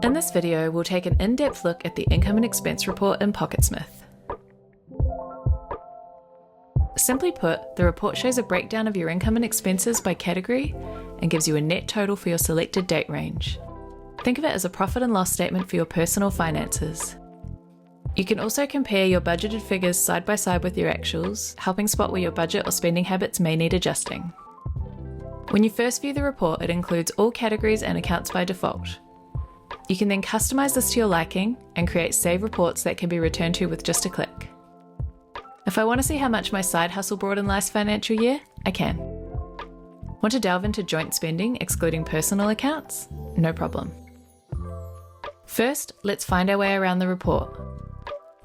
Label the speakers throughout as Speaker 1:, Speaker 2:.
Speaker 1: In this video, we'll take an in-depth look at the income and expense report in Pocketsmith. Simply put, the report shows a breakdown of your income and expenses by category and gives you a net total for your selected date range. Think of it as a profit and loss statement for your personal finances. You can also compare your budgeted figures side by side with your actuals, helping spot where your budget or spending habits may need adjusting. When you first view the report, it includes all categories and accounts by default. You can then customize this to your liking and create save reports that can be returned to with just a click. If I want to see how much my side hustle brought in last financial year, I can. Want to delve into joint spending, excluding personal accounts? No problem. First, let's find our way around the report.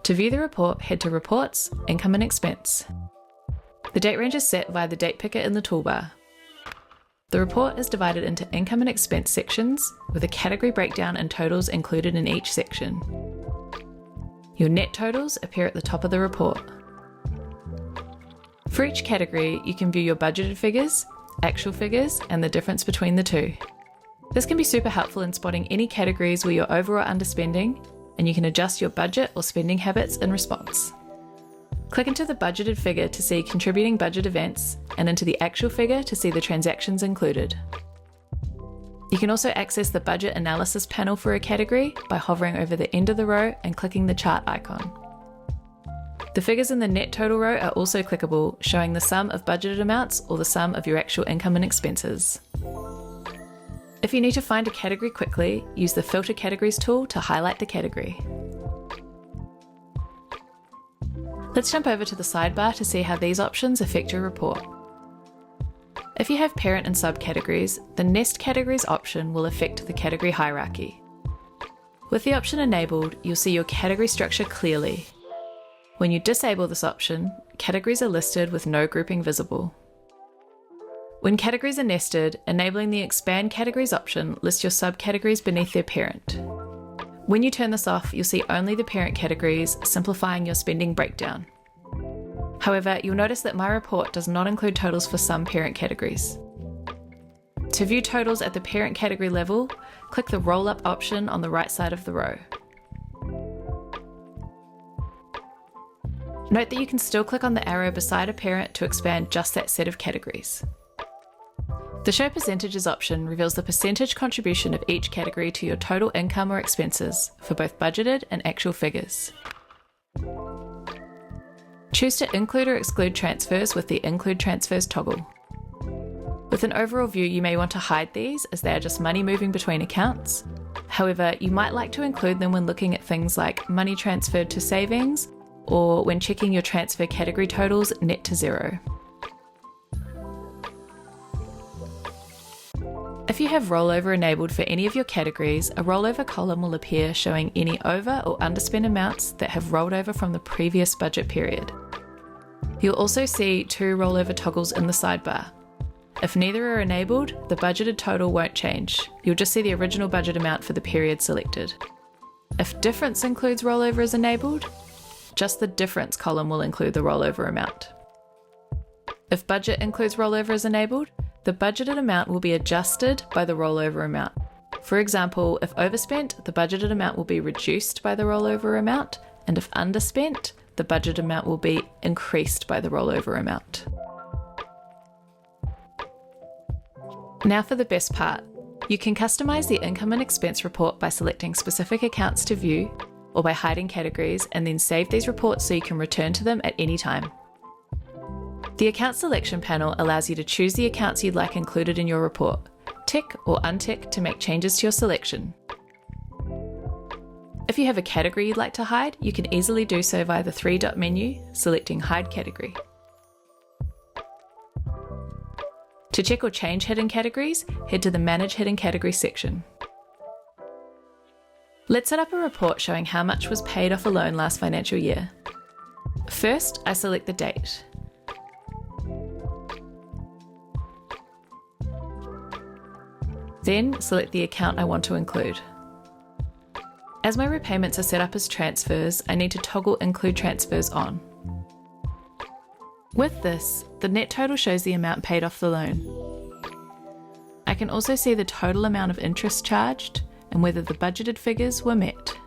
Speaker 1: To view the report, head to Reports, Income and Expense. The date range is set via the date picker in the toolbar. The report is divided into income and expense sections, with a category breakdown and totals included in each section. Your net totals appear at the top of the report. For each category, you can view your budgeted figures, actual figures, and the difference between the two. This can be super helpful in spotting any categories where you're over or underspending, and you can adjust your budget or spending habits in response. Click into the budgeted figure to see contributing budget events, and into the actual figure to see the transactions included. You can also access the budget analysis panel for a category by hovering over the end of the row and clicking the chart icon. The figures in the net total row are also clickable, showing the sum of budgeted amounts or the sum of your actual income and expenses. If you need to find a category quickly, use the Filter Categories tool to highlight the category. Let's jump over to the sidebar to see how these options affect your report. If you have parent and subcategories, the Nest Categories option will affect the category hierarchy. With the option enabled, you'll see your category structure clearly. When you disable this option, categories are listed with no grouping visible. When categories are nested, enabling the Expand Categories option lists your subcategories beneath their parent. When you turn this off, you'll see only the parent categories, simplifying your spending breakdown. However, you'll notice that my report does not include totals for some parent categories. To view totals at the parent category level, click the roll-up option on the right side of the row. Note that you can still click on the arrow beside a parent to expand just that set of categories. The Show Percentages option reveals the percentage contribution of each category to your total income or expenses for both budgeted and actual figures. Choose to include or exclude transfers with the Include Transfers toggle. With an overall view, you may want to hide these as they are just money moving between accounts. However, you might like to include them when looking at things like money transferred to savings or when checking your transfer category totals net to zero. If you have rollover enabled for any of your categories, a rollover column will appear showing any over or underspent amounts that have rolled over from the previous budget period. You'll also see two rollover toggles in the sidebar. If neither are enabled, the budgeted total won't change. You'll just see the original budget amount for the period selected. If Difference includes rollover is enabled, just the Difference column will include the rollover amount. If Budget includes rollover is enabled, the budgeted amount will be adjusted by the rollover amount. For example, if overspent, the budgeted amount will be reduced by the rollover amount, and if underspent, the budget amount will be increased by the rollover amount. Now for the best part. You can customize the income and expense report by selecting specific accounts to view, or by hiding categories, and then save these reports so you can return to them at any time. The Account Selection panel allows you to choose the accounts you'd like included in your report. Tick or untick to make changes to your selection. If you have a category you'd like to hide, you can easily do so via the three-dot menu, selecting Hide Category. To check or change hidden categories, head to the Manage Hidden Category section. Let's set up a report showing how much was paid off a loan last financial year. First, I select the date. Then select the account I want to include. As my repayments are set up as transfers, I need to toggle Include Transfers on. With this, the net total shows the amount paid off the loan. I can also see the total amount of interest charged and whether the budgeted figures were met.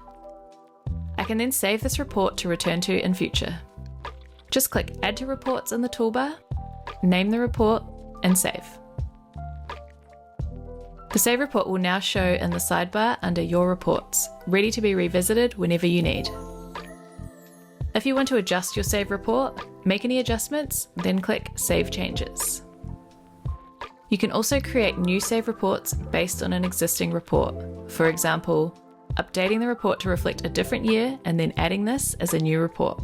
Speaker 1: I can then save this report to return to in future. Just click Add to Reports in the toolbar, name the report, and save. The Save report will now show in the sidebar under Your Reports, ready to be revisited whenever you need. If you want to adjust your Save report, make any adjustments, then click Save Changes. You can also create new Save reports based on an existing report. For example, updating the report to reflect a different year and then adding this as a new report.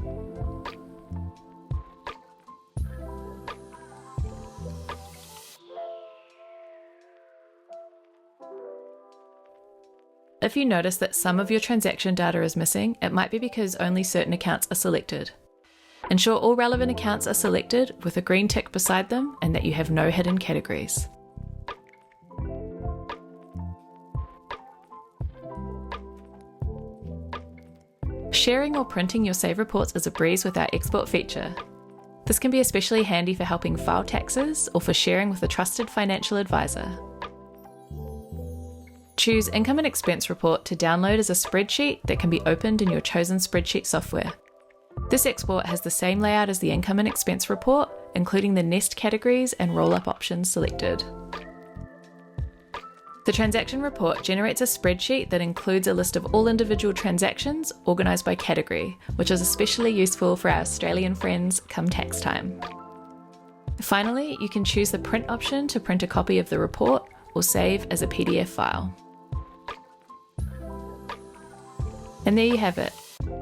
Speaker 1: If you notice that some of your transaction data is missing, it might be because only certain accounts are selected. Ensure all relevant accounts are selected with a green tick beside them and that you have no hidden categories. Sharing or printing your Save reports is a breeze with our export feature. This can be especially handy for helping file taxes or for sharing with a trusted financial advisor. Choose Income and Expense Report to download as a spreadsheet that can be opened in your chosen spreadsheet software. This export has the same layout as the Income and Expense Report, including the nest categories and roll-up options selected. The transaction report generates a spreadsheet that includes a list of all individual transactions organised by category, which is especially useful for our Australian friends come tax time. Finally, you can choose the print option to print a copy of the report or save as a PDF file. And there you have it.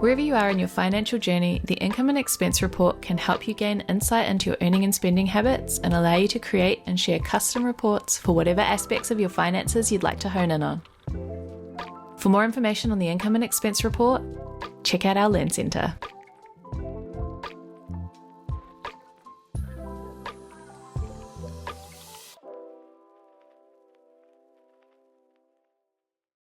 Speaker 1: Wherever you are in your financial journey, the Income and Expense Report can help you gain insight into your earning and spending habits and allow you to create and share custom reports for whatever aspects of your finances you'd like to hone in on. For more information on the Income and Expense Report, check out our Learn Centre.